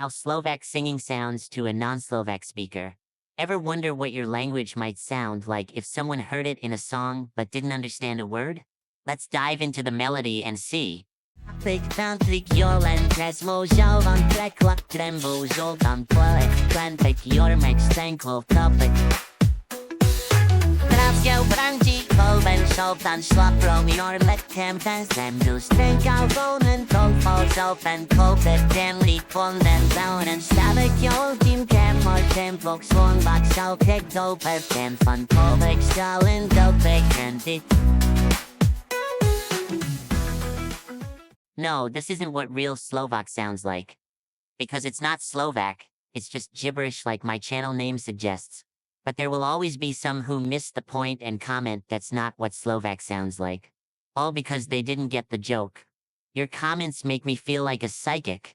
How Slovak singing sounds to a non-Slovak speaker. Ever wonder what your language might sound like if someone heard it in a song but didn't understand a word? Let's dive into the melody and see. Yo, brandy, kolben, szoptan, szlaprom, your let tempest, them do stink out bone and cold falls open, cold it, then leap on them down and stab it, yo, team cam, or tempo, swung back, so kick, dope, then fun, cold, stalin, dope, candy. No, this isn't what real Slovak sounds like. Because it's not Slovak, it's just gibberish like my channel name suggests. But there will always be some who miss the point and comment that's not what Slovak sounds like. All because they didn't get the joke. Your comments make me feel like a psychic.